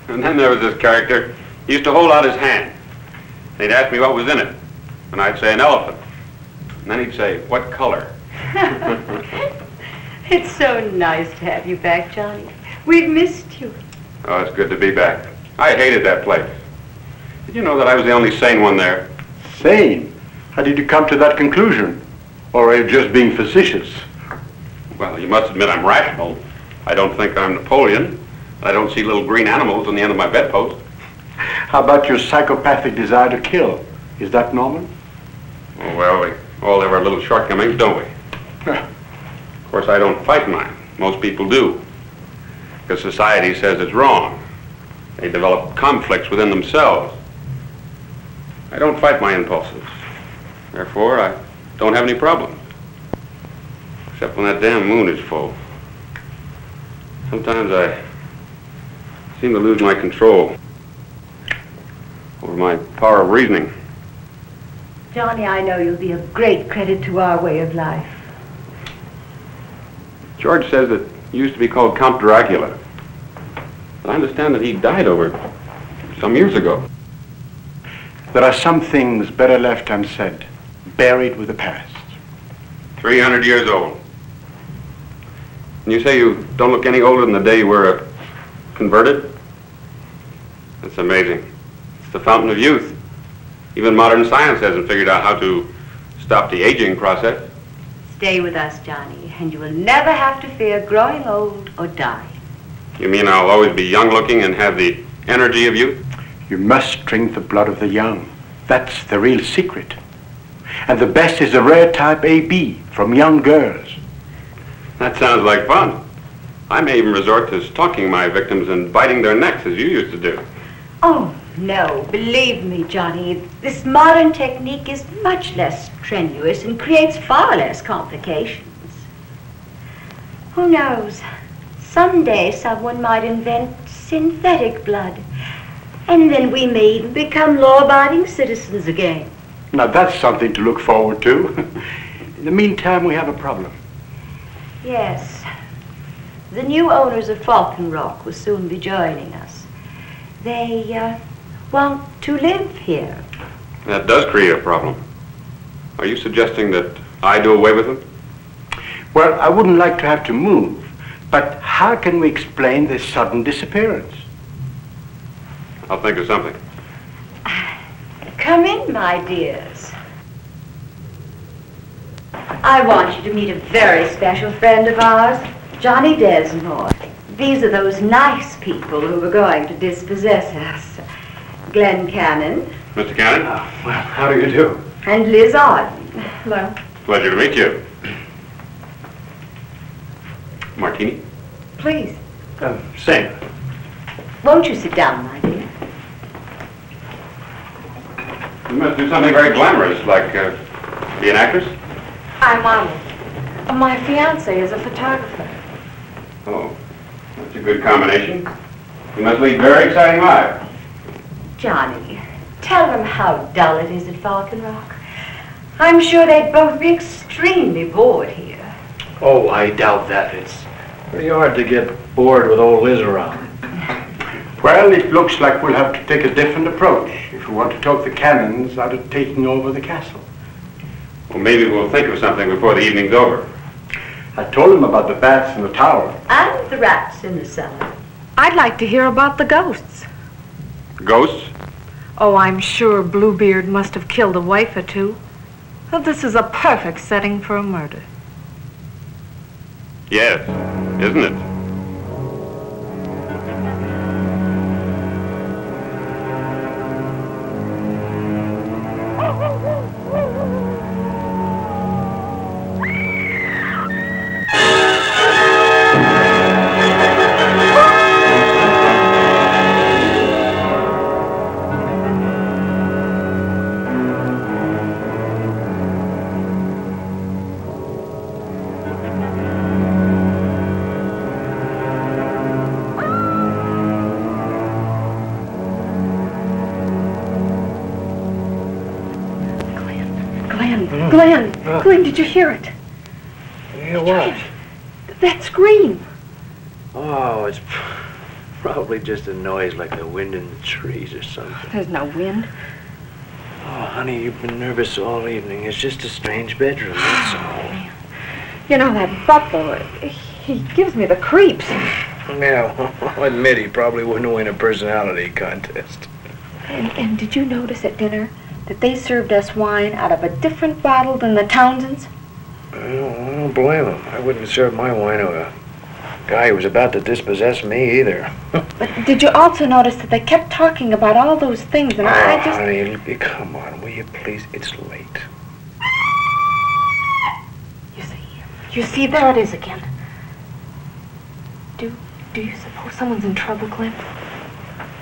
And then there was this character. He used to hold out his hand. They'd ask me what was in it. And I'd say an elephant. And then he'd say, what color? It's so nice to have you back, Johnny. We've missed you. Oh, it's good to be back. I hated that place. Did you know that I was the only sane one there? Sane? How did you come to that conclusion? Or are you just being facetious? Well, you must admit I'm rational. I don't think I'm Napoleon. I don't see little green animals on the end of my bedpost. How about your psychopathic desire to kill? Is that normal? Oh, well, we all have our little shortcomings, don't we? Of course, I don't fight mine. Most people do. Because society says it's wrong. They develop conflicts within themselves. I don't fight my impulses. Therefore, I don't have any problems. Except when that damn moon is full. Sometimes I seem to lose my control over my power of reasoning. Johnny, I know you'll be a great credit to our way of life. George says that he used to be called Count Dracula. But I understand that he died over some years ago. There are some things better left unsaid, buried with the past. 300 years old. And you say you don't look any older than the day you were converted? That's amazing. It's the fountain of youth. Even modern science hasn't figured out how to stop the aging process. Stay with us, Johnny, and you will never have to fear growing old or dying. You mean I'll always be young-looking and have the energy of youth? You must drink the blood of the young. That's the real secret. And the best is the rare type AB from young girls. That sounds like fun. I may even resort to stalking my victims and biting their necks as you used to do. Oh, no, believe me, Johnny, this modern technique is much less strenuous and creates far less complications. Who knows? Someday someone might invent synthetic blood, and then we may even become law-abiding citizens again. Now that's something to look forward to. In the meantime, we have a problem. Yes. The new owners of Falcon Rock will soon be joining us. They want to live here. That does create a problem. Are you suggesting that I do away with them? Well, I wouldn't like to have to move, but how can we explain this sudden disappearance? I'll think of something. Come in, my dears. I want you to meet a very special friend of ours, Johnny Desmore. These are those nice people who are going to dispossess us. Glenn Cannon. Mr. Cannon? Well, how do you do? And Liz Arden. Hello. Pleasure to meet you. Martini? Please. Same. Won't you sit down, my dear? You must do something very glamorous, like be an actress? I'm Arnold. My fiancé is a photographer. Oh, that's a good combination. You must lead very exciting lives. Johnny, tell them how dull it is at Falcon Rock. I'm sure they'd both be extremely bored here. Oh, I doubt that. It's pretty hard to get bored with old Liz around. Well, it looks like we'll have to take a different approach if we want to talk the Cannons out of taking over the castle. Well, maybe we'll think of something before the evening's over. I told them about the bats in the tower. And the rats in the cellar. I'd like to hear about the ghosts. Ghosts? Oh, I'm sure Bluebeard must have killed a wife or two. Well, this is a perfect setting for a murder. Yes, isn't it? Glenn, did you hear it? Yeah, what? That scream. Oh, Probably just a noise like the wind in the trees or something. There's no wind. Oh, honey, you've been nervous all evening. It's just a strange bedroom, that's all. You know, that butler, he gives me the creeps. Yeah, I'll admit he probably wouldn't win a personality contest. And did you notice at dinner that they served us wine out of a different bottle than the Townsends? I don't blame him. I wouldn't serve my wine to a guy who was about to dispossess me either. But did you also notice that they kept talking about all those things, and I just... Honey, come on, will you please? It's late. You see, there it is again. Do you suppose someone's in trouble, Clint?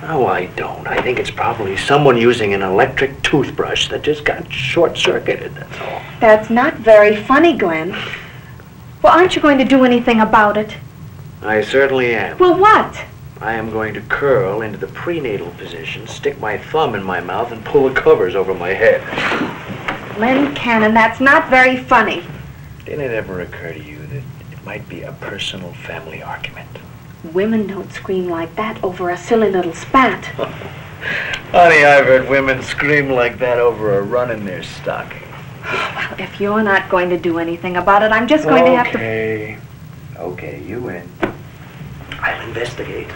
No, I don't. I think it's probably someone using an electric toothbrush that just got short-circuited, that's all. That's not very funny, Glenn. Well, aren't you going to do anything about it? I certainly am. Well, what? I am going to curl into the prenatal position, stick my thumb in my mouth, and pull the covers over my head. Glenn Cannon, that's not very funny. Didn't it ever occur to you that it might be a personal family argument? Women don't scream like that over a silly little spat. Honey, I've heard women scream like that over a run in their stocking. Well, if you're not going to do anything about it, I'm just going to have to... Okay, you win. I'll investigate.